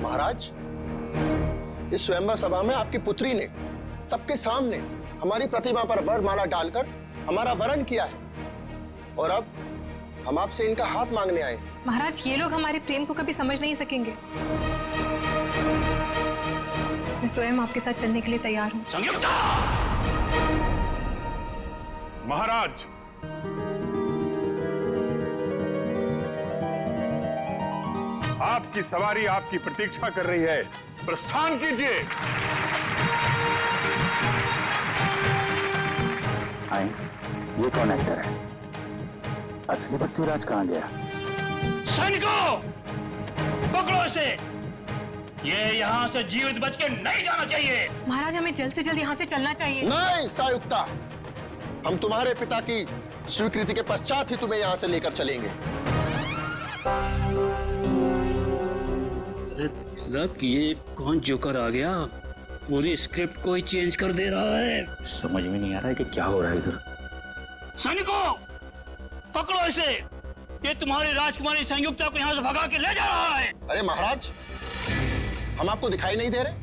महाराज, इस स्वयंवर सभा में आपकी पुत्री ने सबके सामने हमारी प्रतिमा पर वरमाला डालकर हमारा वरण किया है और अब हम आपसे इनका हाथ मांगने आए। महाराज, ये लोग हमारे प्रेम को कभी समझ नहीं सकेंगे। मैं स्वयं आपके साथ चलने के लिए तैयार हूँ। संयुक्ता! महाराज, आपकी सवारी आपकी प्रतीक्षा कर रही है, प्रस्थान कीजिए। आए, ये कौन एक्टर है? असली पृथ्वीराज कहाँ गया? सैनिकों, पकड़ो इसे। ये यहाँ से जीवित बच के नहीं जाना चाहिए। महाराज, हमें जल्द से जल्द यहाँ से चलना चाहिए। नहीं सायुक्ता, हम तुम्हारे पिता की स्वीकृति के पश्चात ही तुम्हें यहाँ से लेकर चलेंगे। अरे ये कौन जोकर आ गया? पूरी स्क्रिप्ट को ही चेंज कर दे रहा है। समझ में नहीं आ रहा है कि क्या हो रहा है इधर। सैनिकों, पकड़ो इसे। ये तुम्हारी राजकुमारी संयुक्ता को यहाँ से भगा के ले जा रहा है। अरे महाराज, हम आपको दिखाई नहीं दे रहे?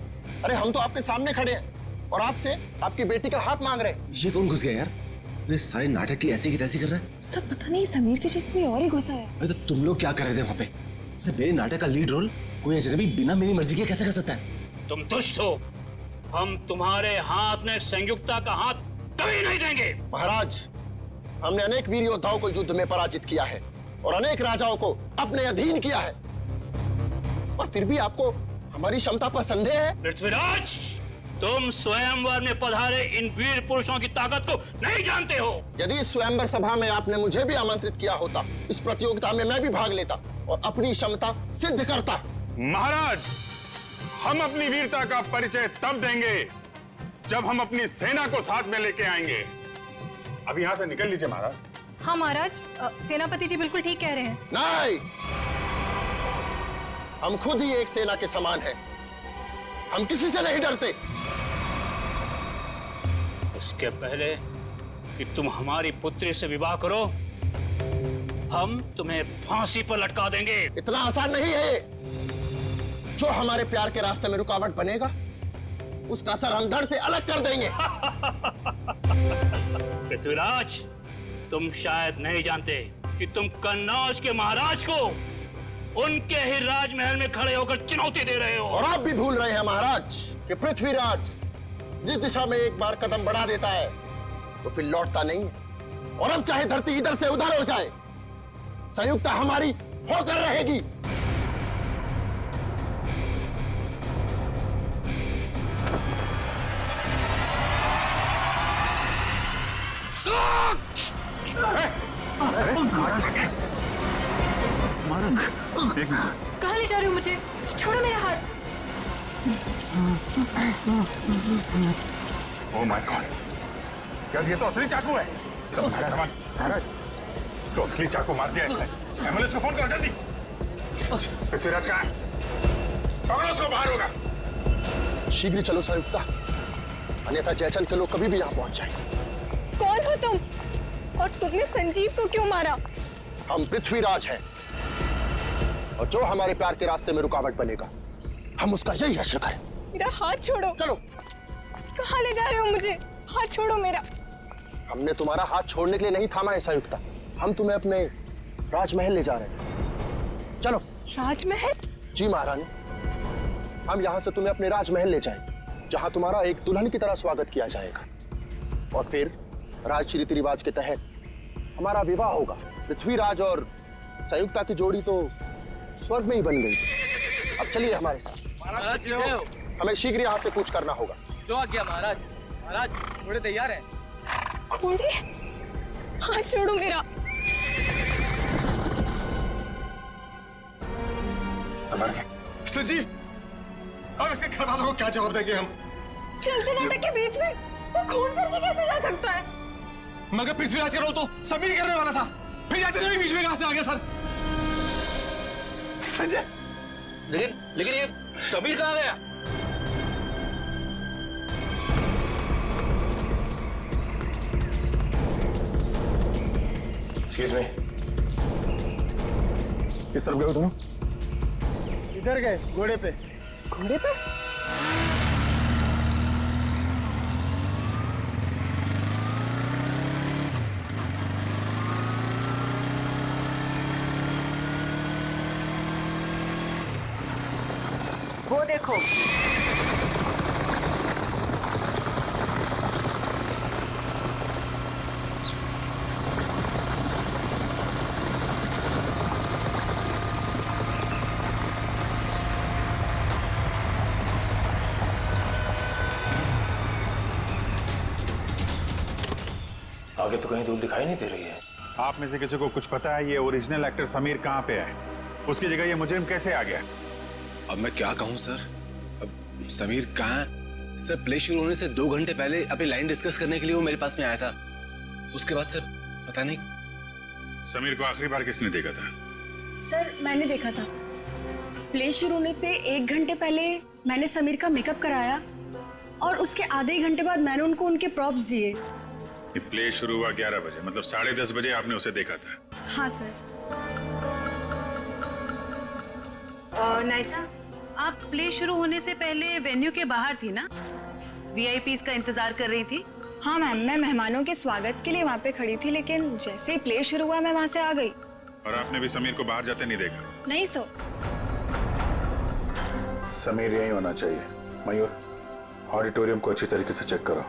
अरे हम तो आपके सामने खड़े हैं और आपसे आपकी बेटी का हाथ मांग रहे हैं। ये कौन घुस गया यार? ये सारे नाटक की ऐसी की तैसी कर रहा है। सब पता नहीं, समीर की जगह कोई और ही घुसा है। अरे तो तुम लोग क्या कर रहे थे वहाँ पे? अरे मेरे नाटक का लीड रोल कोई अजनबी बिना मेरी मर्जी के कैसे कर सकता है? तुम दुष्ट हो। हम तुम्हारे हाथ में संयुक्ता का हाथ कभी नहीं देंगे। महाराज, हमने अनेक वीर योद्धाओं को युद्ध में पराजित किया है और अनेक राजाओं को अपने अधीन किया है, और फिर भी आपको हमारी क्षमता पर संदेह है? पृथ्वीराज, तुम स्वयंवर में पधारे इन वीर पुरुषों की ताकत को नहीं जानते हो। यदि इस स्वयंवर सभा में आपने मुझे भी आमंत्रित किया होता, इस प्रतियोगिता में मैं भी भाग लेता और अपनी क्षमता सिद्ध करता। महाराज, हम अपनी वीरता का परिचय तब देंगे जब हम अपनी सेना को साथ में लेके आएंगे। अब यहाँ से निकल लीजिए महाराज। हाँ महाराज, सेनापति जी बिल्कुल ठीक कह रहे हैं। नहीं, हम खुद ही एक सेना के समान हैं। हम किसी से नहीं डरते। इसके पहले कि तुम हमारी पुत्री से विवाह करो, हम तुम्हें फांसी पर लटका देंगे। इतना आसान नहीं है। जो हमारे प्यार के रास्ते में रुकावट बनेगा, उसका सर हम धड़ से अलग कर देंगे। पृथ्वीराज, तुम शायद नहीं जानते कि तुम कन्नौज के महाराज को उनके ही राजमहल में खड़े होकर चुनौती दे रहे हो। और आप भी भूल रहे हैं महाराज कि पृथ्वीराज जिस दिशा में एक बार कदम बढ़ा देता है तो फिर लौटता नहीं है। और अब चाहे धरती इधर से उधर हो जाए, संयुक्ता हमारी होकर रहेगी। कहाँ ले जा रहे हो मुझे? छोड़ो मेरा हाथ। ओह माय गॉड, क्या ये तो असली चाकू है? सब सामान महाराज, तो असली चाकू मार दिया इसने। एम्बुलेंस को फोन कर, जल्दी। पृथ्वीराज कहाँ है? पकड़ो उसको, बाहर होगा। शीघ्र चलो संयुक्ता, अन्यथा जयचल के लोग कभी भी यहाँ पहुंच जाएंगे। कौन हो तुम? और तुमने संजीव को क्यों मारा? हम पृथ्वीराज हैं और जो हमारे प्यार के रास्ते में रुकावट बनेगा, हम उसका यही हश्र करें। मेरा हाथ छोड़ो। चलो। कहाँ ले जा रहे हो मुझे? हाथ छोड़ो मेरा। हमने तुम्हारा हाथ छोड़ने के लिए नहीं थामा है संयुक्ता, हम तुम्हें अपने राजमहल ले जा रहे हैं। चलो। राजमहल? जी महारानी, हम यहाँ से तुम्हें अपने राजमहल ले जाएंगे, जहाँ तुम्हारा एक दुल्हन की तरह स्वागत किया जाएगा। और फिर राज रीति रिवाज के तहत हमारा विवाह होगा। पृथ्वीराज और संयुक्ता की जोड़ी तो स्वर्ग में ही बन गई। अब चलिए हमारे साथ। हमें शीघ्र यहाँ से कूच करना होगा। जो आ गया महाराज। महाराज, घोड़े तैयार है। घोड़े? हाथ छोड़ो मेरा। संजीव, अब इसके घर वालों को क्या जवाब देंगे हम? चलते नाटक के बीच में वो खून करके कैसे जा सकता है? मगर पृथ्वीराज का रोल तो समीर करने वाला था, फिर याचन भी बीच में कहां से आ गया सर? संजय, लेकिन ये समीर कहाँ गया? एक्सक्यूज मी, किस तरफ गए हो तुम? किधर गए? घोड़े पे। घोड़े पे? वो देखो। आगे तो कहीं धूल दिखाई नहीं दे रही है। आप में से किसी को कुछ पता है ये ओरिजिनल एक्टर समीर कहाँ पे है? उसकी जगह ये मुजरिम कैसे आ गया? अब मैं क्या कहूँ सर? अब समीर कहाँ है? सर प्ले शुरू होने से 2 घंटे पहले अपनी लाइन डिस्कस करने के लिए वो मेरे पास में आया था। उसके बाद सर पता नहीं। समीर को आखिरी बार किसने देखा था? सर मैंने देखा था। प्ले शुरू होने से 1 घंटे पहले मैंने समीर का मेकअप कराया और उसके आधे ही घंटे बाद मैंने उनको उनके प्रॉप्स दिए। ये प्ले शुरू हुआ 11 बजे, मतलब 10:30 बजे आपने उसे देखा था? हाँ सर। नाइसा, आप प्ले शुरू होने से पहले वेन्यू के बाहर थी ना? वीआईपीज का इंतजार कर रही थी? हाँ मैम, मैं मेहमानों के स्वागत के लिए वहाँ पे खड़ी थी, लेकिन जैसे ही प्ले शुरू हुआ मैं वहाँ से आ गई। और आपने भी समीर को बाहर जाते नहीं देखा? नहीं सर। समीर यही होना चाहिए। मयूर, ऑडिटोरियम को अच्छी तरीके से चेक करो।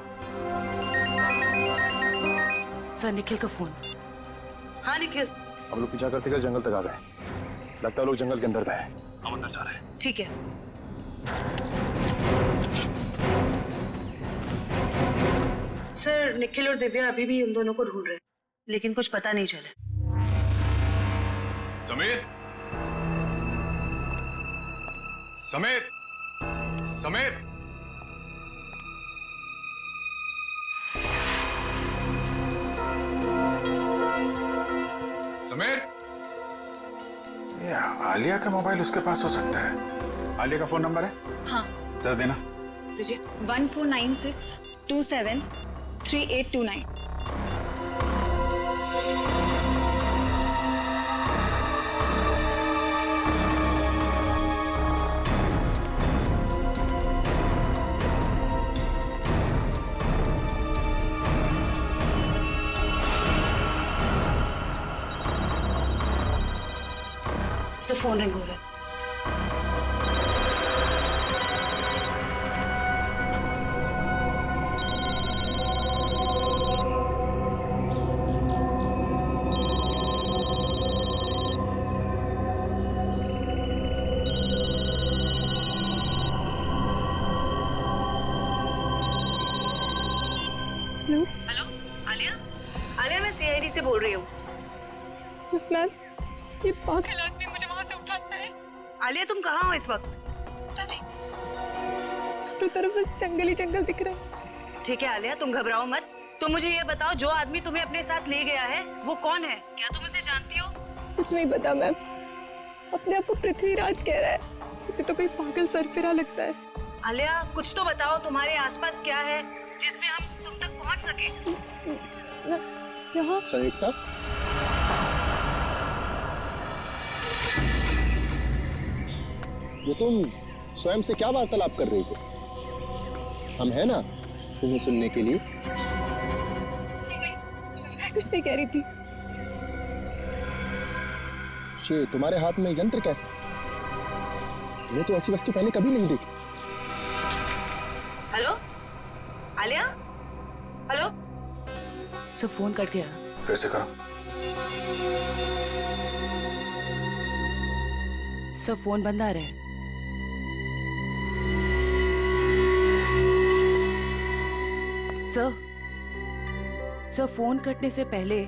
सर निखिल का फोन। हाँ निखिल। हम लोग पीछा करते जंगल तक आ गए। लगता है लोग जंगल के अंदर गए हैं। हम अंदर जा रहे हैं। ठीक है। सर निखिल और दिव्या अभी भी उन दोनों को ढूंढ रहे हैं, लेकिन कुछ पता नहीं चला। समीर, समीर, समीर, समीर। ये आलिया का मोबाइल उसके पास हो सकता है। आलिया का फोन नंबर है? हाँ। जरा देना। 1496273829। उसे फोन रिंग हो रहा है। हेलो आलिया, आलिया मैं सीआईडी से बोल रही हूँ। मैम, ये पागल आदमी मुझे वहाँ से उठाता है। आलिया तुम कहाँ हो इस वक्त? पता नहीं, चारों तरफ बस जंगल ही जंगल दिख रहा है। ठीक है आलिया, तुम घबराओ मत। तुम मुझे ये बताओ, जो आदमी तुम्हें अपने साथ ले गया है वो कौन है? क्या तुम उसे जानती हो? कुछ नहीं पता मैम, अपने आप को पृथ्वीराज कह रहा है। मुझे तो कोई पागल सरफिरा लगता है। आलिया कुछ तो बताओ, तुम्हारे आसपास क्या है जिससे हम तुम तक पहुंच सके? यहाँ संयुक्ता, ये तुम स्वयं से क्या वार्तालाप कर रही हो? हम है ना तुम्हें सुनने के लिए। मैं कुछ नहीं कह रही थी। ये तुम्हारे हाथ में यंत्र कैसा? तुमने तो ऐसी वस्तु पहले कभी नहीं देखी। Hello Alia, hello. सब फोन कट गया। कैसे करो? सब फोन बंद आ रहे हैं। सर फोन कटने से पहले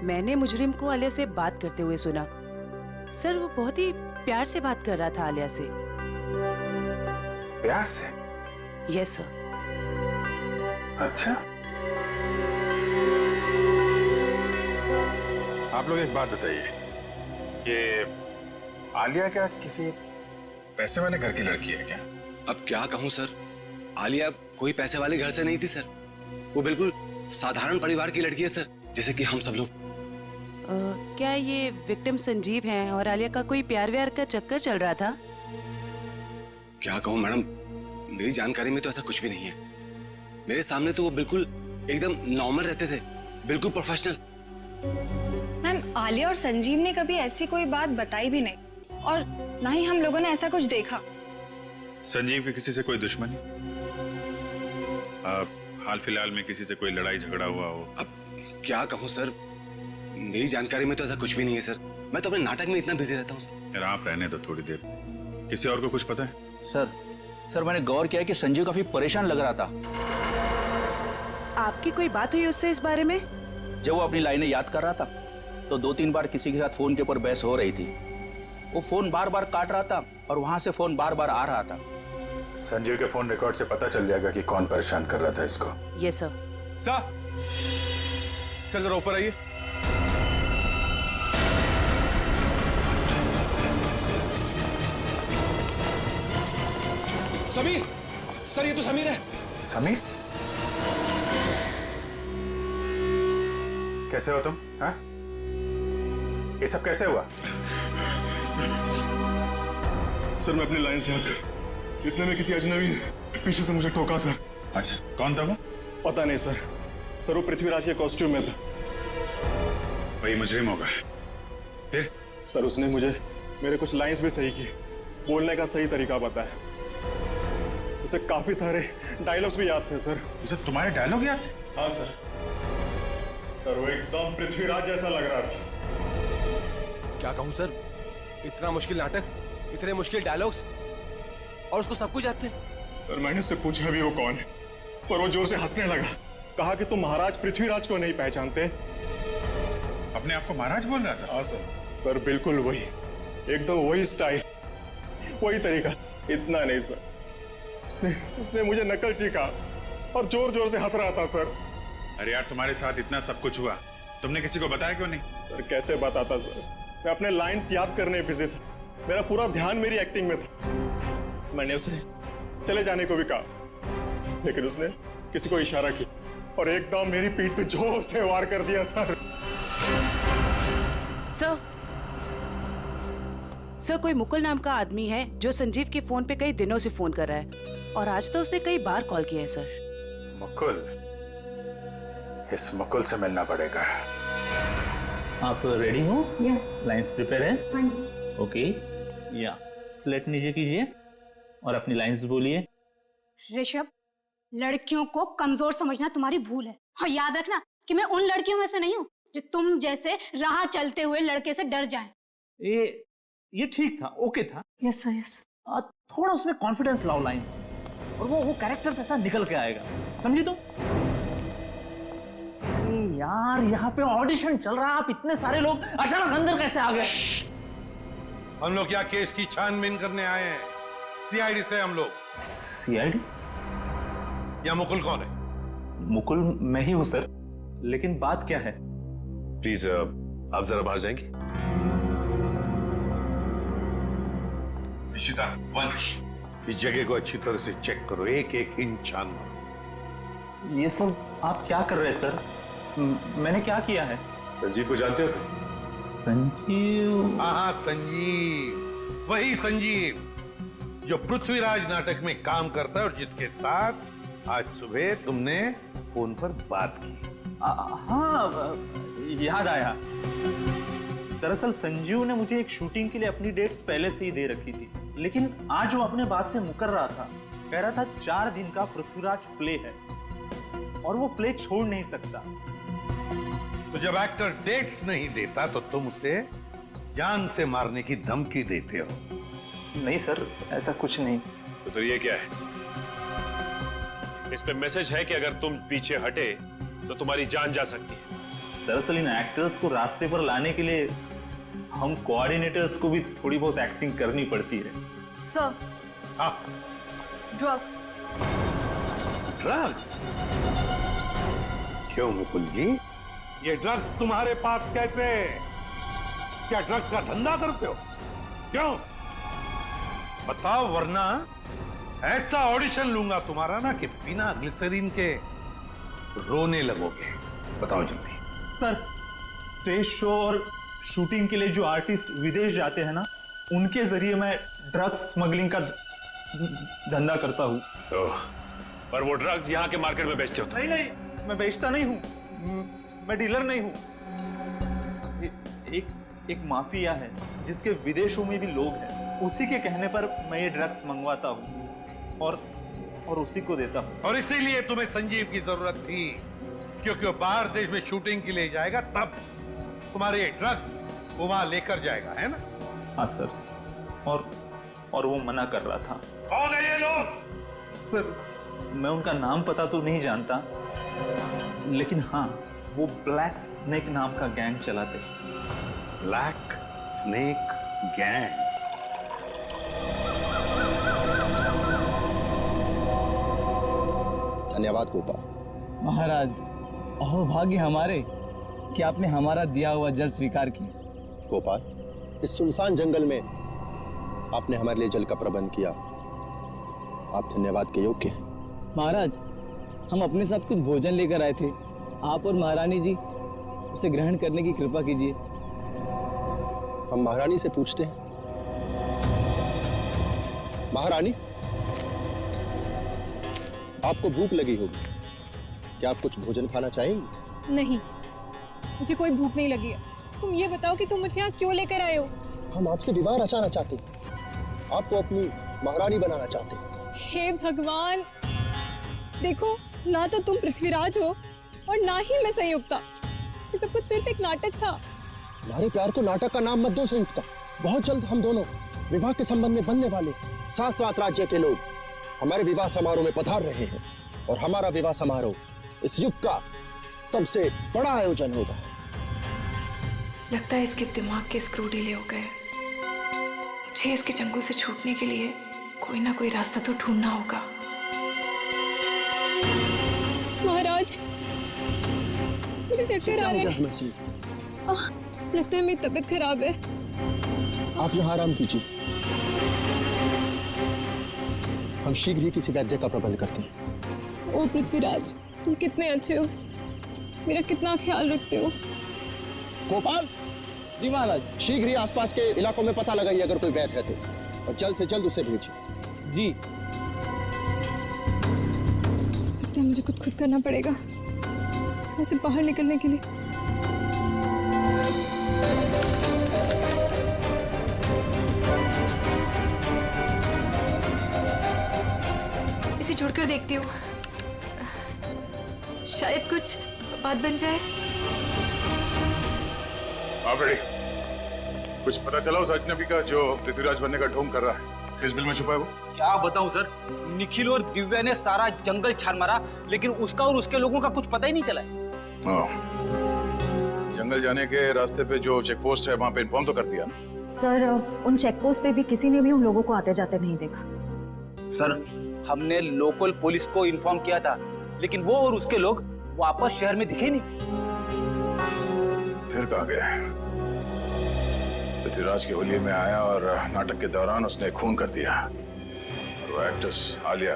मैंने मुजरिम को आलिया से बात करते हुए सुना। सर वो बहुत ही प्यार से बात कर रहा था आलिया से। प्यार से? Yes sir. अच्छा, आप लोग एक बात बताइए, ये आलिया क्या किसी पैसे वाले घर की लड़की है क्या? अब क्या कहूँ सर, आलिया कोई पैसे वाले घर से नहीं थी सर। वो बिल्कुल साधारण परिवार की लड़की है सर, जैसे कि हम सब लोग। क्या ये विक्टिम संजीव हैं और आलिया का कोई प्यार व्यार का चक्कर चल रहा था? क्या कहूँ मैडम, मेरी जानकारी में तो ऐसा कुछ भी नहीं है। मेरे सामने तो वो बिल्कुल एकदम नॉर्मल रहते थे, बिल्कुल प्रोफेशनल। मैम, आलिया और संजीव ने कभी ऐसी कोई बात बताई भी नहीं और ना ही हम लोगों ने ऐसा कुछ देखा। संजीव की किसी से कोई दुश्मनी? हाल फिलहाल में किसी से कोई लड़ाई झगड़ा हुआ हो? अब क्या कहूँ सर, मेरी जानकारी में तो ऐसा कुछ भी नहीं है सर। मैं तो अपने नाटक में इतना बिजी रहता हूँ सर। यार आप रहने दो थोड़ी देर। किसी और को कुछ पता है? सर मैंने गौर किया कि संजीव काफी परेशान लग रहा था। आपकी कोई बात हुई उससे इस बारे में? जब वो अपनी लाइनें याद कर रहा था तो 2-3 बार किसी के साथ फोन के ऊपर बहस हो रही थी। वो फोन बार बार काट रहा था और वहां से फोन बार बार आ रहा था। संजीव के फोन रिकॉर्ड से पता चल जाएगा कि कौन परेशान कर रहा था इसको। Yes sir. सर जरा ऊपर आइए। समीर, सर ये तो समीर है। समीर? कैसे हो तुम? हाँ? ये सब कैसे हुआ? सर मैं अपनी लाइंस याद कर, इतने में किसी अजनबी ने पीछे से मुझे ठोका सर। अच्छा, कौन था वो? पता नहीं सर। सर वो पृथ्वीराज के कॉस्ट्यूम में था। वही मुजरिम होगा। फिर? सर उसने मुझे मेरे कुछ लाइंस भी सही किए, बोलने का सही तरीका बताया। उसे काफी सारे डायलॉग्स भी याद थे सर। उसे तुम्हारे डायलॉग याद थे? हाँ सर। सर वो एकदम पृथ्वीराज जैसा लग रहा था सर। क्या कहूँ सर, इतना मुश्किल नाटक, इतने मुश्किल डायलॉग्स और उसको सब कुछ याद थे। सर मैंने उससे पूछा भी वो कौन है, पर वो जोर से हंसने लगा। कहा कि तुम महाराज पृथ्वीराज को नहीं पहचानते। अपने आप को महाराज बोल रहा था? हाँ सर। सर बिल्कुल वही, एकदम वही स्टाइल, वही तरीका। इतना नहीं सर, उसने मुझे नकलची कहा और जोर जोर से हंस रहा था सर। अरे यार तुम्हारे साथ इतना सब कुछ हुआ, तुमने किसी को बताया क्यों नहीं? सर कैसे बताता सर, मैं अपने लाइंस याद करने बिजी था। मेरा पूरा ध्यान मेरी एक्टिंग में था। मैंने उसे चले जाने को भी कहा, लेकिन उसने किसी को इशारा किया और एकदम मेरी पीठ पे जोर से वार कर दिया सर। सर कोई मुकुल नाम का आदमी है जो संजीव के फोन पे कई दिनों से फोन कर रहा है और आज तो उसने कई बार कॉल किया है सर। मुकुल? इस मुकुल से मिलना पड़ेगा। आप रेडी हो? लाइंस प्रिपेयर है? ओके, या स्लेट नीचे कीजिए और अपनी लाइंस बोलिए। ऋषभ, लड़कियों को कमजोर समझना तुम्हारी भूल है और याद रखना कि मैं उन लड़कियों में से नहीं हूँ जो तुम जैसे राह चलते हुए लड़के से डर जाए। ये ठीक था, ओके था। Yes sir, yes. थोड़ा उसमें कॉन्फिडेंस लाओ लाइंस में और वो कैरेक्टर ऐसा निकल के आएगा, समझी तुम? यार यहाँ पे ऑडिशन चल रहा है, आप इतने सारे लोग अचानक अंदर कैसे आ गए? हम लोग क्या केस की छानबीन करने आए हैं? सीआईडी से हम लोग। सीआईडी? या मुकुल कौन है? मुकुल मैं ही हूँ सर, लेकिन बात क्या है? प्लीज आप जरा बाहर जाएंगे। निशिता, वंश, इस जगह को अच्छी तरह से चेक करो, एक एक इंच छान मारो। ये सब आप क्या कर रहे हैं सर? मैंने क्या किया है? संजीव को जानते हो तुम? संजीव? हाँ संजीव, वही संजीव जो पृथ्वीराज नाटक में काम करता है और जिसके साथ आज सुबह तुमने फोन पर बात की। हाँ याद आया। दरअसल संजीव ने मुझे एक शूटिंग के लिए अपनी डेट्स पहले से ही दे रखी थी, लेकिन आज वो अपने बात से मुकर रहा था। कह रहा था 4 दिन का पृथ्वीराज प्ले है और वो प्ले छोड़ नहीं सकता। तो जब एक्टर डेट्स नहीं देता तो तुम उसे जान से मारने की धमकी देते हो? नहीं सर, ऐसा कुछ नहीं। तो फिर ये क्या है? इस पे मैसेज है कि अगर तुम पीछे हटे तो तुम्हारी जान जा सकती है। दरअसल इन एक्टर्स को रास्ते पर लाने के लिए हम कोऑर्डिनेटर्स को भी थोड़ी बहुत एक्टिंग करनी पड़ती है। Sir, drugs. ड्रग्स? क्यों मुकुल जी, ये ड्रग्स तुम्हारे पास कैसे? क्या ड्रग्स का धंधा करते हो? क्यों बताओ, वरना ऐसा ऑडिशन लूंगा तुम्हारा ना कि बिना ग्लिसरीन के रोने लगोगे। बताओ जल्दी। सर, स्टेज शो और शूटिंग के लिए जो आर्टिस्ट विदेश जाते हैं ना, उनके जरिए मैं ड्रग्स स्मगलिंग का धंधा करता हूँ। तो पर वो ड्रग्स यहाँ के मार्केट में बेचते हो तो? नहीं नहीं, मैं बेचता नहीं हूँ, मैं डीलर नहीं हूँ। एक माफिया है जिसके विदेशों में भी लोग हैं, उसी के कहने पर मैं ये ड्रग्स मंगवाता हूँ और उसी को देता हूँ। और इसीलिए तुम्हें संजीव की जरूरत थी, क्योंकि वो बाहर देश में शूटिंग के लिए जाएगा, तब तुम्हारे ये ड्रग्स वो वहां लेकर जाएगा, है ना? हाँ सर, और वो मना कर रहा था। कौन है ये लोग? सर, मैं उनका नाम पता तो नहीं जानता, लेकिन हाँ, वो ब्लैक स्नेक नाम का गैंग चलाते। Black snake gang? धन्यवाद गोपाल। महाराज, अहो भाग्य हमारे कि आपने हमारा दिया हुआ जल स्वीकार किया। गोपाल, इस सुनसान जंगल में आपने हमारे लिए जल का प्रबंध किया, आप धन्यवाद के योग्य हैं। महाराज, हम अपने साथ कुछ भोजन लेकर आए थे, आप और महारानी जी उसे ग्रहण करने की कृपा कीजिए। हम महारानी से पूछते हैं। महारानी, आपको भूख लगी होगी, क्या आप कुछ भोजन खाना चाहेंगी? नहीं, मुझे कोई भूख नहीं लगी है। तुम ये बताओ कि तुम मुझे यहाँ क्यों लेकर आए हो? हम आपसे विवाह रचाना चाहते हैं, आपको अपनी महारानी बनाना चाहते हैं। हे भगवान, देखो, ना तो तुम पृथ्वीराज हो और ना ही मैं संयुक्ता। ये सब कुछ सिर्फ एक नाटक था। हमारे प्यार को नाटक का नाम मत दो संयुक्ता। बहुत जल्द हम दोनों विवाह के संबंध में बनने वाले 7 राज्य के लोग हमारे विवाह समारोह में पधार रहे हैं, और हमारा विवाह समारोह इस युग का सबसे बड़ा आयोजन होगा। लगता है इसके दिमाग के स्क्रू ढीले हो गए। मुझे इसके चंगुल से छूटने के लिए कोई ना कोई रास्ता तो ढूंढना होगा। महाराज, मुझे चक्कर आ रहे हैं। लगता है मेरी तबीयत खराब है। आप यहाँ आराम कीजिए, हम शीघ्र ही किसी वैद्य का प्रबंध करते हैं। ओ पृथ्वीराज, तुम कितने अच्छे हो, मेरा कितना ख्याल रखते हो। गोपाल जी महाराज, शीघ्र ही आसपास के इलाकों में पता लगाइए अगर कोई वैद्य है तो, और जल्द से जल्द उसे भेजिए। जी। लगता है मुझे खुद करना पड़ेगा यहाँ से बाहर निकलने के लिए। इसे जोड़कर देखती हूँ, शायद कुछ बात बन जाए। आप रेडी? कुछ पता चला उस अजनबी का जो पृथ्वीराज बनने का ढोंग कर रहा है? किस बिल में छुपा है वो? क्या बताऊं सर, निखिल और दिव्या ने सारा जंगल छान मारा, लेकिन उसका और उसके लोगों का कुछ पता ही नहीं चला। जंगल जाने के रास्ते पे जो चेक पोस्ट है वहाँ पे इन्फॉर्म तो कर दिया ना? सर, उन चेक पोस्ट पे भी किसी ने भी उन लोगों को आते जाते नहीं देखा। सर, हमने लोकल पुलिस को इन्फॉर्म किया था, लेकिन वो और उसके लोग वापस शहर में दिखे नहीं। फिर कहाँ गए? पृथ्वीराज के होलिये में आया और नाटक के दौरान उसने खून कर दिया, और वो एक्ट्रेस आलिया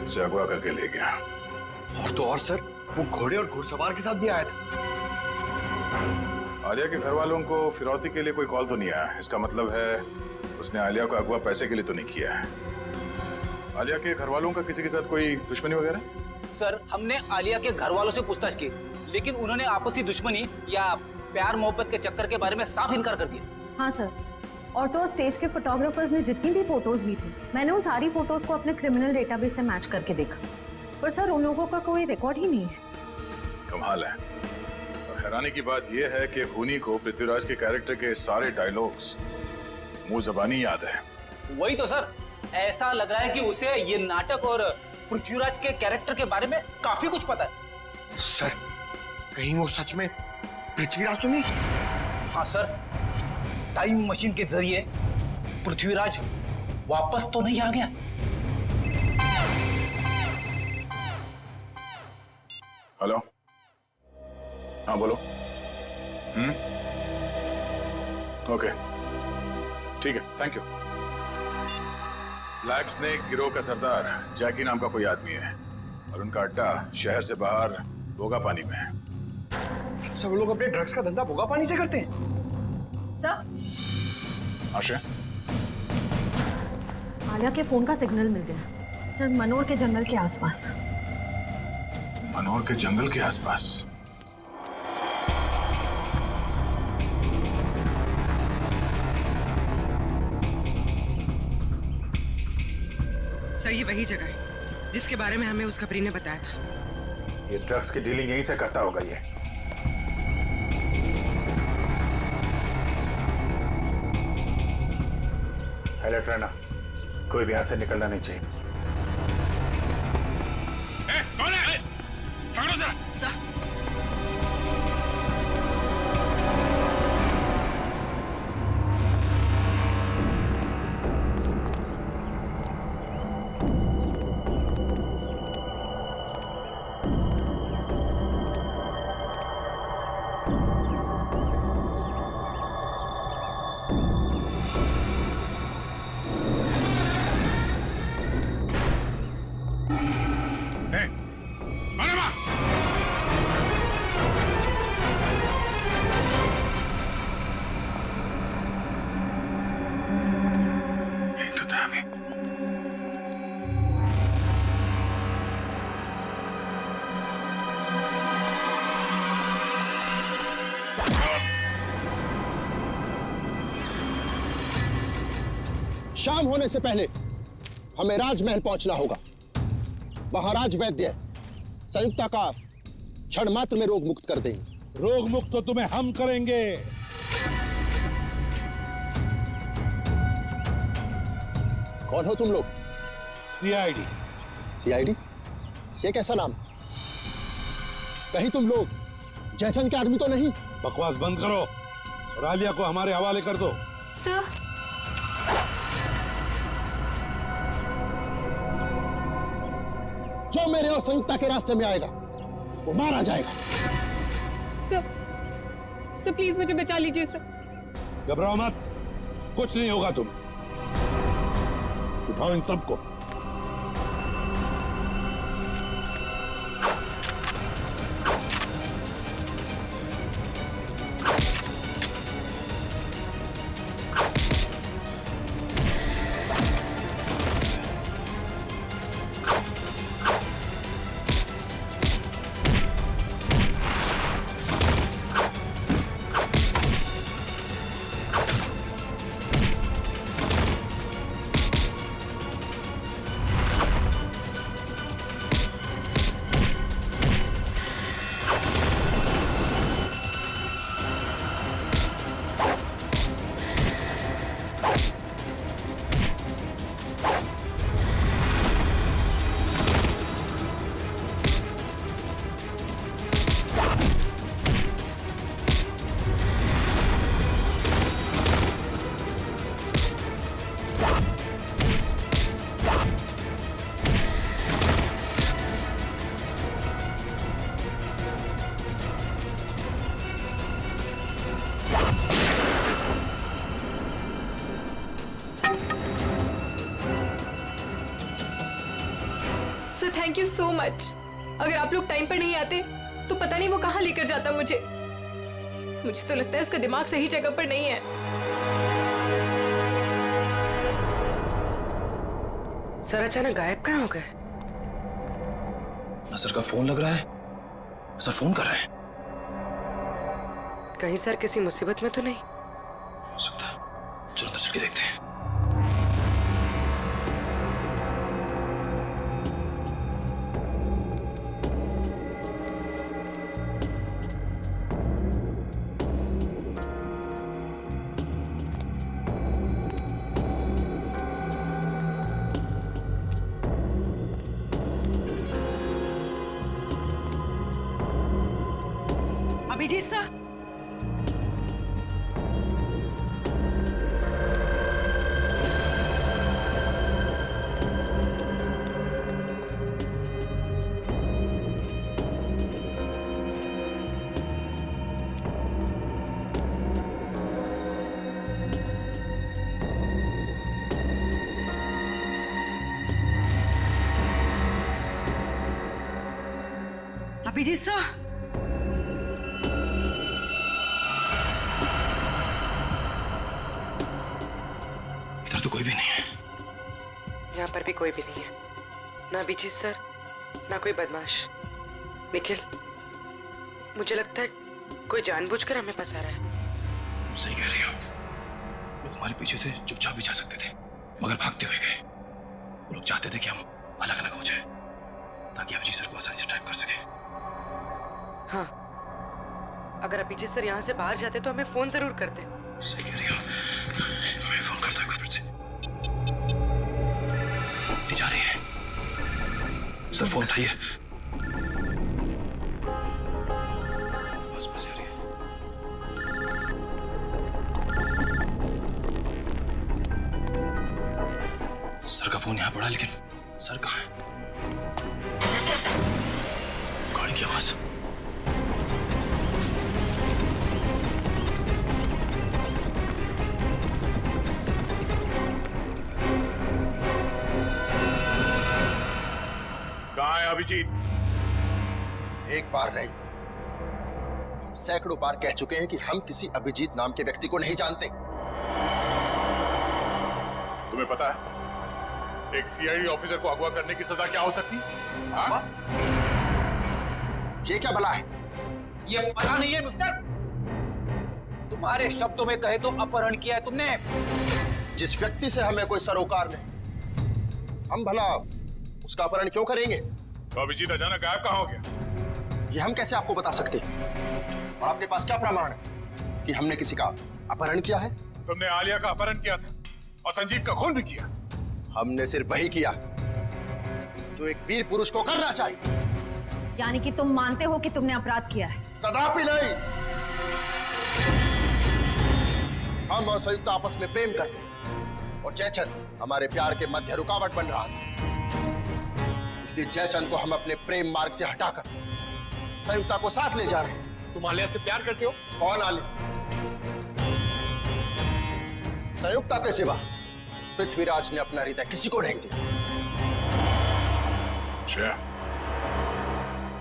से अगवा करके ले गया। और तो और सर, वो घोड़े और घुड़सवार के साथ भी आया था। आलिया के घर वालों को फिरौती के लिए कोई कॉल तो नहीं आया। इसका मतलब है उसने आलिया को अगवा पैसे के लिए तो नहीं किया है। आलिया के घर वालों का किसी के साथ कोई दुश्मनी वगैरह? सर, हमने आलिया के घर वालों से पूछताछ की, लेकिन उन्होंने आपसी दुश्मनी या प्यार मोहब्बत के चक्कर के बारे में साफ इनकार कर दिया। हाँ सर, और तो स्टेज के फोटोग्राफर्स ने जितनी भी फोटोज ली थी, मैंने उन सारी फोटोज को अपने क्रिमिनल डेटाबेस से मैच करके देखा, पर सर उन लोगों का कोई रिकॉर्ड ही नहीं है। कमाल है। और हैरानी की बात यह है कि खूनी को पृथ्वीराज के कैरेक्टर के सारे डायलॉग्स मुंह ज़बानी याद है। वही तो सर, ऐसा लग रहा है कि उसे ये नाटक और पृथ्वीराज के कैरेक्टर के बारे में काफी कुछ पता है। सर, कहीं वो सच में पृथ्वीराज तो नहीं? हाँ सर, टाइम मशीन के जरिए पृथ्वीराज वापस तो नहीं आ गया? हेलो, हाँ बोलो। ओके, ठीक है, थैंक यू। ब्लैक स्नेक गिरोह का सरदार जैकी नाम का कोई आदमी है, और उनका अड्डा शहर से बाहर भोगा पानी में है। सब लोग अपने ड्रग्स का धंधा भोगा पानी से करते हैं। सर, आशा, आलिया के फोन का सिग्नल मिल गया सर, मनोर के जंगल के आसपास। मनोर के जंगल के आसपास? सर ये वही जगह है जिसके बारे में हमें उस खबरी ने बताया था। ये ड्रग्स की डीलिंग यहीं से करता होगा ये। अलर्ट रहना, कोई भी हाथ से निकलना नहीं चाहिए। कौन है? पकड़ो जरा। शाम होने से पहले हमें राजमहल पहुंचना होगा। महाराज वैद्य संयुक्ता का क्षण मात्र में रोग मुक्त कर देंगे। रोग मुक्त तो तुम्हें हम करेंगे। कौन हो तुम लोग? सीआईडी। सीआईडी? ये कैसा नाम? कहीं तुम लोग जयचंद के आदमी तो नहीं? बकवास बंद करो और आलिया को हमारे हवाले कर दो। सर जो मेरे और संयुक्ता के रास्ते में आएगा वो मारा जाएगा। सर प्लीज मुझे बचा लीजिए सर। घबराओ मत, कुछ नहीं होगा। तुम उठाओ इन सबको। Thank you so much. अगर आप लोग टाइम पर नहीं आते तो पता नहीं वो कहाँ लेकर जाता मुझे। मुझे तो लगता है उसका दिमाग सही जगह पर नहीं है। सर अचानक गायब कहाँ हो गए? सर का फोन लग रहा है। सर फोन कर रहे हैं। कहीं सर किसी मुसीबत में तो नहीं? हो सकता है, चलो अंदर चल के देखते हैं। अभिजीत सर, अभिजीत सर, इधर तो कोई भी नहीं है। भी कोई भी नहीं है, ना अभिजीत सर, ना कोई बदमाश। निखिल, मुझे लगता है कोई जानबूझकर हमें फंसा रहा है। तुम सही कह रही हो। लोग हमारे पीछे से चुपचाप भी जा सकते थे, मगर भागते हुए गए। वो लोग चाहते थे कि हम अलग अलग हो जाए, ताकि अभिजीत सर को आसानी से ट्रैप कर सके। हाँ, अगर अभिजीत सर यहाँ से बाहर जाते तो हमें फोन जरूर करते। सही कह रही हो। मैं फोन करता हूँ फिर से। जा रही है। सर फोन उठाइए। बस आ रही है। सर का फोन यहाँ पड़ा, लेकिन सर कहाँ है? गाड़ी की आवाज। कहाँ है अभिजीत? एक बार नहीं, हम सैकड़ों बार कह चुके हैं कि हम किसी अभिजीत नाम के व्यक्ति को नहीं जानते। तुम्हें पता है एक सीआईडी ऑफिसर को अगवा करने की सजा क्या हो सकती है? हाँ? ये क्या भला है? ये पता नहीं है मिस्टर। तुम्हारे शब्दों में कहे तो अपहरण किया है तुमने। जिस व्यक्ति से हमें कोई सरोकार नहीं, हम भला उसका अपहरण क्यों करेंगे? तो अभिजीत अचानक गायब कहाँ हो गया? ये हम कैसे आपको बता सकते हैं? और आपके पास क्या प्रमाण है कि हमने किसी का अपहरण किया है? तुमने आलिया का अपहरण किया था और संजीव का खून भी किया। हमने सिर्फ वही किया जो एक वीर पुरुष को करना चाहिए। यानी कि तुम मानते हो कि तुमने अपराध किया है? कदापि नहीं। हम और संयुक्त आपस में प्रेम करते हैं और जयचंद हमारे प्यार के मध्य रुकावट बन रहा था। इसलिए जयचंद को हम अपने प्रेम मार्ग से हटाकर संयुक्ता को साथ ले जा रहे हैं। तुम आलिया से प्यार करते हो? कौन आलिया? संयुक्ता के सिवा पृथ्वीराज ने अपना हृदय किसी को नहीं दिया। श्रेया,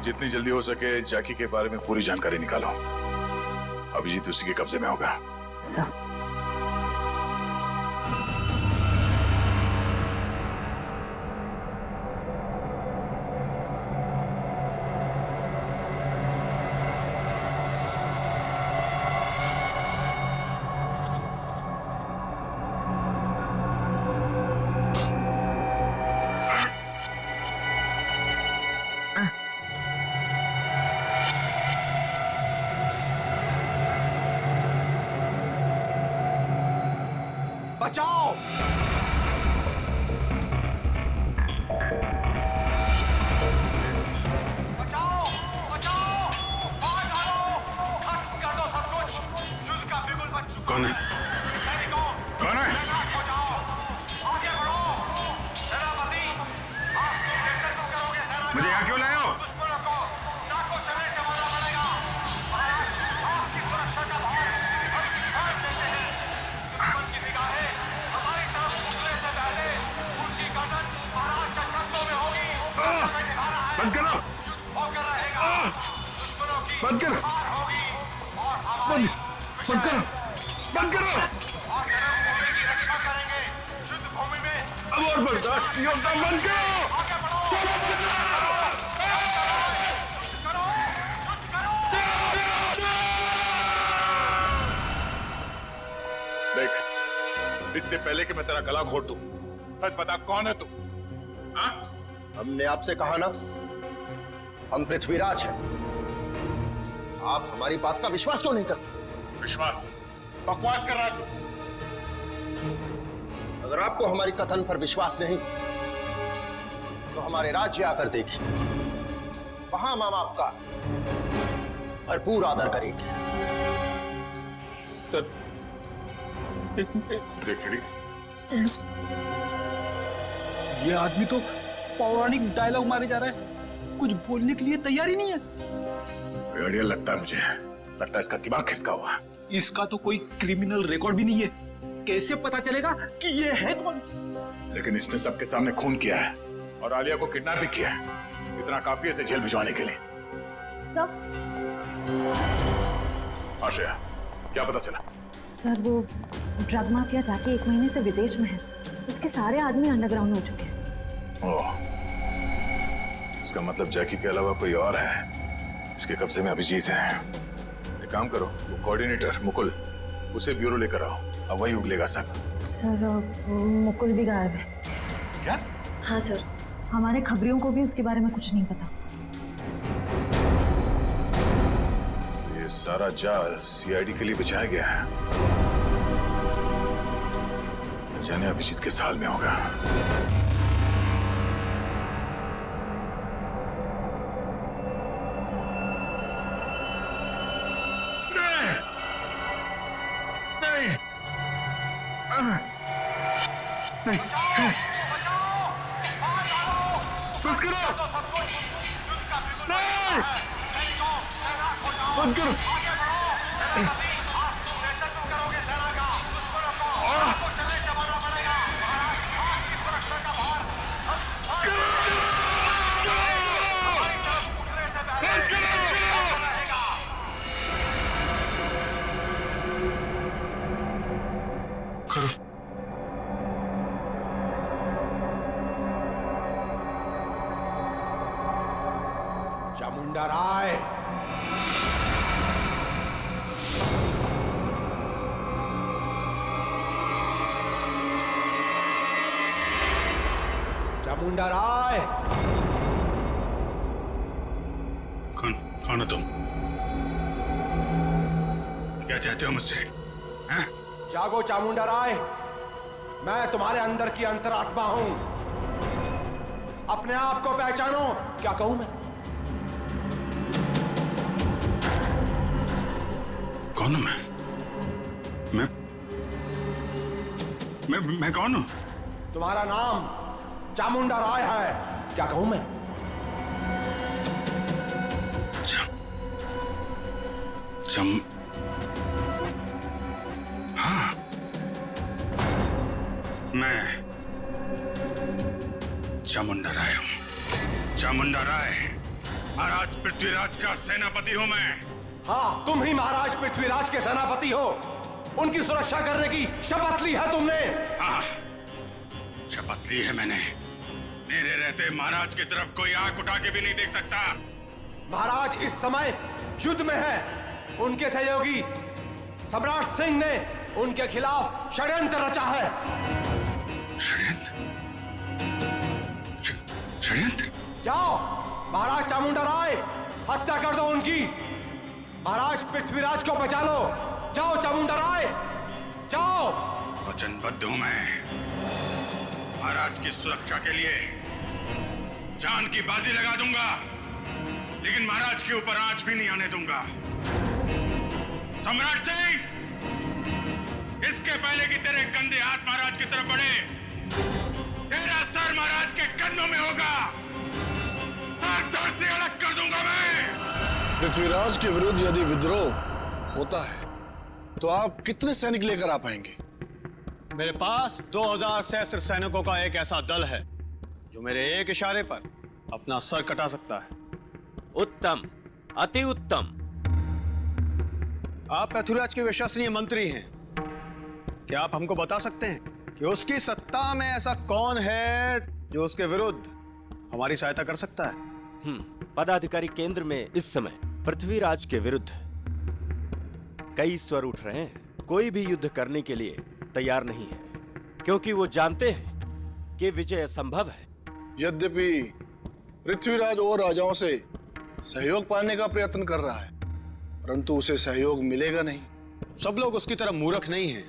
जितनी जल्दी हो सके जैकी के बारे में पूरी जानकारी निकालो। अभिजीत उसी के कब्जे में होगा। सर, बचाओ! बचाओ! बचाओ! मार डालो! खत्म कर दो सब कुछ! युद्ध का बिगुल बज चुका कौन है? सैनिकों! कौन है? तैनात हो जाओ! आगे बढ़ो! सेनापति! आज तुम नेतृत्व करोगे सेना का! मुझे यहाँ क्यों लाए हो? दुश्मनों को नाकों चलने से मारना पड़ेगा! महाराज, आपकी सुरक्षा का भार हम किसान देते हैं। दुश्मन की निगाहें हमारी तरफ उठने से पहले उनकी गर्दन महाराज के कंधों में होगी। हमें निभाना है। बंद करो! युद्ध होकर रहेगा। दुश्मनों की बंद करो! हार होगी और हमारी बंद करो! बंद करो! और जन्मभूमि की रक्षा करेंगे। युद्ध भूमि में अब और बर्दाश्त नहीं होता। बंद करो! आगे बढ़ो! युद्ध करो! युद्ध करो! देख, इससे पहले कि मैं तेरा गला घोट दूं, सच बता कौन है तू? हाँ? हमने आपसे कहा ना, हम पृथ्वीराज हैं। आप हमारी बात का विश्वास क्यों नहीं करते? विश्वास? बकवास कर रहा है तू। अगर आपको हमारी कथन पर विश्वास नहीं तो हमारे राज्य आकर देखिए, वहां हम आपका भरपूर आदर करेंगे। सर, देख ये आदमी तो पौराणिक डायलॉग मारे जा रहा है, कुछ बोलने के लिए तैयार ही नहीं है। आइडिया लगता है मुझे, लगता है इसका दिमाग खिसका हुआ है। इसका तो कोई क्रिमिनल रिकॉर्ड भी नहीं है, कैसे पता चलेगा कि ये है कौन? लेकिन इसने सबके सामने खून किया है और आलिया को किडनैप भी किया है। इतना काफी है इसे जेल भिजवाने के लिए। सर, आश्रया, क्या पता चला? सर वो ड्रग माफिया जाके 1 महीने से विदेश में है। उसके सारे आदमी अंडरग्राउंड हो चुके हैं। ओह, इसका मतलब जैकी के अलावा कोई और है। इसके कब्जे में अभिजीत है। एक काम करो, वो कोऑर्डिनेटर मुकुल, उसे ब्यूरो लेकर आओ। अब वही उगलेगा सब। सर मुकुल भी गायब है। क्या? हाँ सर, हमारे खबरियों को भी उसके बारे में कुछ नहीं पता। तो ये सारा जाल सीआईडी के लिए बिछाया गया है। जाने अभिजीत किस हाल में होगा। चामुंडा राय, चामुंडा राय। कौन हो तुम? क्या चाहते हो मुझसे? हैं? जागो चामुंडा राय, मैं तुम्हारे अंदर की अंतरात्मा हूं। अपने आप को पहचानो। क्या कहूं मैं? कौन हूं मैं कौन हूं? तुम्हारा नाम चामुंडा राय है। क्या कहूं मैं? हाँ, मैं चामुंडा राय हूं। चामुंडा राय, महाराज पृथ्वीराज का सेनापति हूं मैं। हाँ, तुम ही महाराज पृथ्वीराज के सेनापति हो। उनकी सुरक्षा करने की शपथ ली है तुमने। हाँ, शपथ ली है मैंने। मेरे रहते महाराज की तरफ कोई आंख उठा के भी नहीं देख सकता। महाराज इस समय युद्ध में है। उनके सहयोगी सम्राट सिंह ने उनके खिलाफ षड्यंत्र रचा है। षड्यंत्र? जाओ महाराज चामुंडा राय, हत्या कर दो उनकी। महाराज पृथ्वीराज को बचा लो। जाओ चामुंडा राय, जाओ। वचनबद्ध हूं मैं। महाराज की सुरक्षा के लिए जान की बाजी लगा दूंगा, लेकिन महाराज के ऊपर आंच भी नहीं आने दूंगा। सम्राट सिंह, इसके पहले कि तेरे गंदे हाथ महाराज की तरफ बढ़े, तेरा सर महाराज के कदमों में होगा। सर धड़ से अलग कर दूंगा मैं। पृथ्वीराज के विरुद्ध यदि विद्रोह होता है तो आप कितने सैनिक लेकर आ पाएंगे? मेरे पास 2000 सहस्त्र सैनिकों का एक ऐसा दल है जो मेरे एक इशारे पर अपना सर कटा सकता है। उत्तम, अति उत्तम। आप पृथ्वीराज के विश्वसनीय मंत्री हैं। क्या आप हमको बता सकते हैं कि उसकी सत्ता में ऐसा कौन है जो उसके विरुद्ध हमारी सहायता कर सकता है? पदाधिकारी केंद्र में इस समय पृथ्वीराज के विरुद्ध कई स्वर उठ रहे हैं। कोई भी युद्ध करने के लिए तैयार नहीं है, क्योंकि वो जानते हैं कि विजय असंभव है। यद्यपि पृथ्वीराज और राजाओं से सहयोग पाने का प्रयत्न कर रहा है, परंतु उसे सहयोग मिलेगा नहीं। सब लोग उसकी तरह मूर्ख नहीं हैं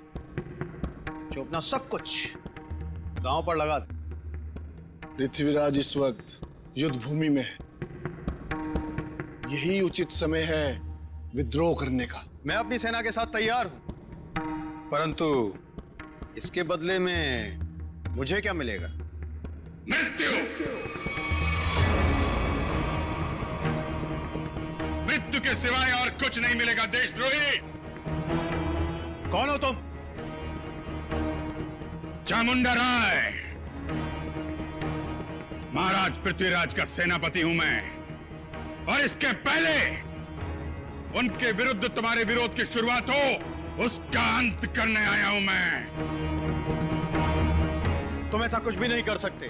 जो अपना सब कुछ दांव पर लगा दे। पृथ्वीराज इस वक्त युद्ध भूमि में है। यही उचित समय है विद्रोह करने का। मैं अपनी सेना के साथ तैयार हूं, परंतु इसके बदले में मुझे क्या मिलेगा? मृत्यु। मृत्यु के सिवाय और कुछ नहीं मिलेगा देशद्रोही। कौन हो तुम? चामुंडा राय, महाराज पृथ्वीराज का सेनापति हूं मैं, और इसके पहले उनके विरुद्ध तुम्हारे विरोध की शुरुआत हो, उसका अंत करने आया हूं मैं। तुम ऐसा कुछ भी नहीं कर सकते।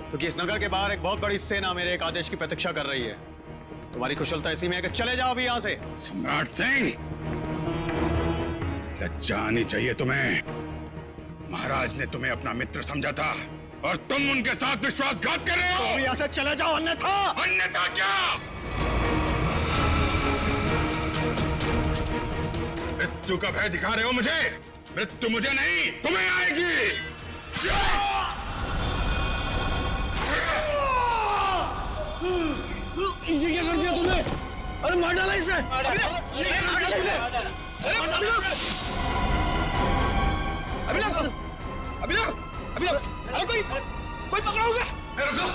क्योंकि इस नगर के बाहर एक बहुत बड़ी सेना मेरे एक आदेश की प्रतीक्षा कर रही है। तुम्हारी कुशलता इसी में है कि चले जाओ अभी यहाँ से। सम्राट सिंह, लज्जा आनी चाहिए तुम्हें। महाराज ने तुम्हें अपना मित्र समझा था और तुम उनके साथ विश्वासघात कर रहे हो। तुम यहाँ से चले जाओ, अन्यथा। अन्यथा क्या? मृत्यु का भय दिखा रहे हो मुझे? मृत्यु मुझे नहीं, तुम्हें आएगी। ये क्या कर दिया तूने? अरे मार डाला इसे। अरे कोई पकड़ा होगा? रुको,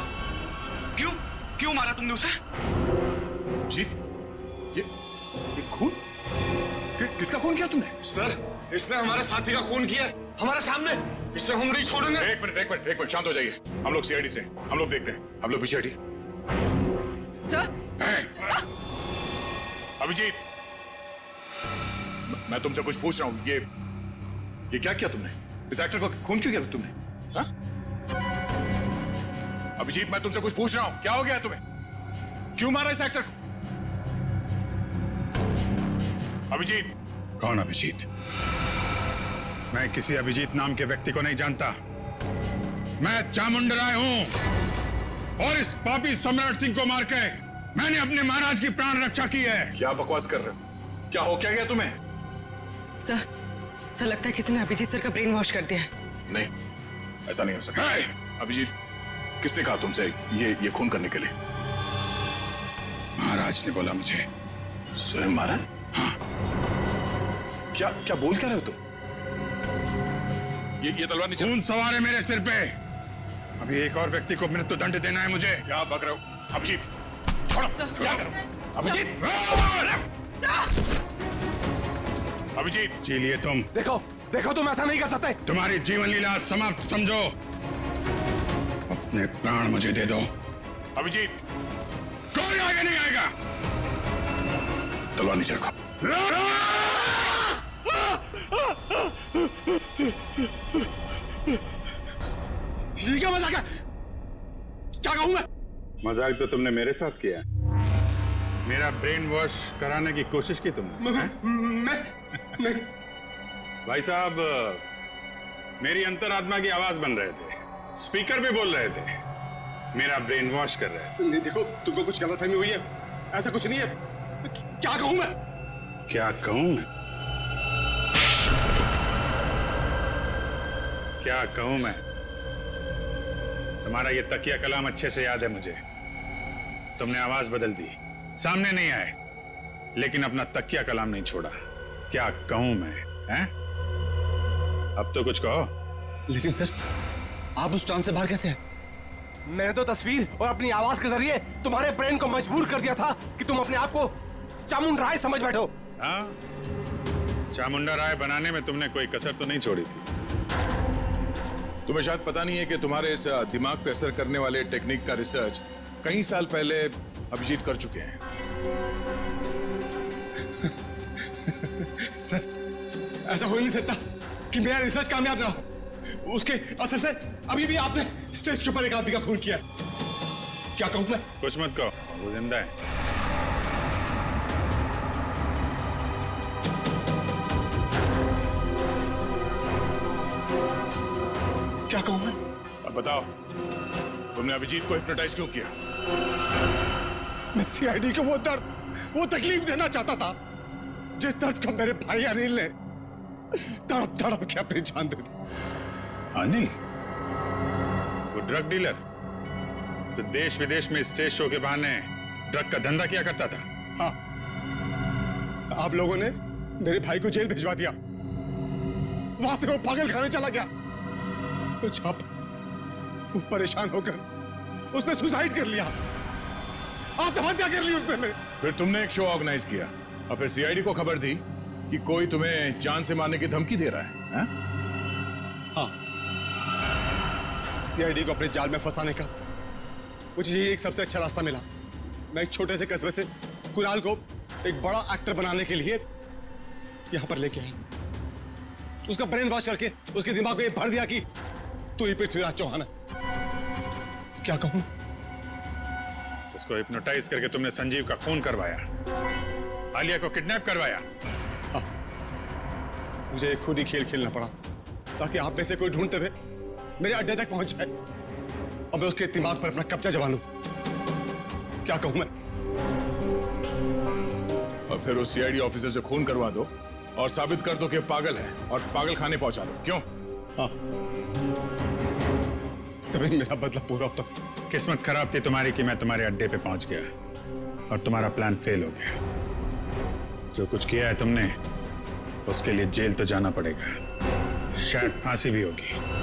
क्यों मारा तुमने उसे? जीत, ये खून? किसका खून किया तुमने? सर, इसने हमारे साथी का खून किया हमारे सामने। इसे हम नहीं छोड़ेंगे। एक मिनट, शांत हो जाइए। हम लोग सीआईडी से, हम लोग देखते हैं। हम लोग पीछे हटिए। सर, अभिजीत, मैं तुमसे कुछ पूछ रहा हूं। ये क्या किया तुमने? इस एक्टर को खून क्यों किया तुमने? हाँ? अभिजीत, मैं तुमसे कुछ पूछ रहा हूं। क्या हो गया तुम्हें? क्यों मारा इस एक्टर को? अभिजीत। कौन अभिजीत? मैं किसी अभिजीत नाम के व्यक्ति को नहीं जानता। मैं चामुंड राय हूं और इस पापी सम्राट सिंह को मार के मैंने अपने महाराज की प्राण रक्षा की है। क्या बकवास कर रहे हो? क्या हो क्या गया तुम्हें? सर लगता है किसी ने अभिजीत सर का ब्रेन वॉश कर दिया है। नहीं, ऐसा नहीं हो सकता। अभिजीत, किसने कहा तुमसे ये खून करने के लिए? महाराज ने बोला मुझे। स्वयं महाराज? हाँ। क्या बोल क्या रहे हो तुम? ये तलवार नीचे। खून सवार है मेरे सिर पे। अभी एक और व्यक्ति को मृत्यु दंड देना है मुझे। क्या बक रहे हो? अभिजीत, छोड़ो। क्या करो? अभिजीत, अभिजीत, जी लिए तुम। देखो तुम ऐसा नहीं कर सकते। तुम्हारी जीवन लीला समाप्त समझो। अपने प्राण मुझे दे दो। अभिजीत, कोई आगे नहीं आएगा। तलवार नीचे रखो। ये क्या मजाक है? क्या कहूं मैं? मजाक तो तुमने मेरे साथ किया। मेरा ब्रेन वॉश कराने की कोशिश की तुमने। मैं भाई साहब, मेरी अंतरात्मा की आवाज बन रहे थे, स्पीकर भी बोल रहे थे, मेरा ब्रेन वॉश कर रहे थे। नहीं, देखो तुमको कुछ गलतफहमी हुई है। ऐसा कुछ नहीं है। क्या कहूं मैं? क्या कहूं मैं? क्या कहूं मैं? तुम्हारा ये तकिया कलाम अच्छे से याद है मुझे। तुमने आवाज बदल दी, सामने नहीं आए, लेकिन अपना तकिया कलाम नहीं छोड़ा। क्या कहूं मैं? हैं? अब तो कुछ कहो। लेकिन सर, आप उस ट्रांस से बाहर कैसे हैं? मैंने तो तस्वीर और अपनी आवाज के जरिए तुम्हारे ब्रेन को मजबूर कर दिया था कि तुम अपने आप को चामुंडा राय समझ बैठो। हाँ, चामुंडा राय बनाने में तुमने कोई कसर तो नहीं छोड़ी थी। तुम्हें शायद पता नहीं है कि तुम्हारे इस दिमाग पे असर करने वाले टेक्निक का रिसर्च कई साल पहले अभिजीत कर चुके हैं। सर, ऐसा हो ही नहीं सकता कि मेरा रिसर्च कामयाब ना हो। उसके असर से अभी भी आपने स्टेज के ऊपर एक आदमी का खून किया। क्या कहूं मैं? कुछ मत कहो, वो जिंदा है। क्या कहूं मैं? अब बताओ, तुमने अभिजीत को हिप्नोटाइज क्यों किया? मैं सीआईडी को वो दर्द, वो तकलीफ देना चाहता था जिस दर्द का मेरे भाई अनिल ने तड़प तड़प के अपनी जान दे दी। अनिल? वो ड्रग डीलर जो देश विदेश में स्टेज शो के बहाने ड्रग का धंधा किया करता था। हाँ, आप लोगों ने मेरे भाई को जेल भिजवा दिया। वहां से वो पागल खाने चला गया। तो जब वो परेशान होकर उसने सुसाइड कर लिया, आत्महत्या कर ली उसने। फिर तुमने एक शो ऑर्गेनाइज किया और फिर सीआईडी को खबर दी कि कोई तुम्हें जान से मारने की धमकी दे रहा है? हाँ, सीआईडी को अपने जाल में फंसाने का मुझे ये एक सबसे अच्छा रास्ता मिला। मैं एक छोटे से कस्बे से कुणाल को एक बड़ा एक्टर बनाने के लिए यहां पर लेके आई। उसका ब्रेन वॉश करके उसके दिमाग में भर दिया कि तू ही पृथ्वीराज चौहान है। क्या कहूं? उसको हिप्नोटाइज करके तुमने संजीव का खून करवाया, आलिया को किडनैप करवाया। मुझे खुद ही खेल खेलना पड़ा ताकि आप में से कोई ढूंढते हुए मेरे अड्डे तक पहुंच जाए और मैं उसके दिमाग पर अपना कब्जा जमा लूं। क्या कहूं मैं? और फिर उस सीआईडी ऑफिसर से खून करवा दो और साबित कर दो कि पागल है और पागल खाने पहुंचा दो। क्यों? हाँ, तभी मेरा बदला पूरा होता सर। किस्मत खराब थी तुम्हारी कि मैं तुम्हारे अड्डे पे पहुंच गया और तुम्हारा प्लान फेल हो गया। जो कुछ किया है तुमने, उसके लिए जेल तो जाना पड़ेगा, शायद फांसी भी होगी।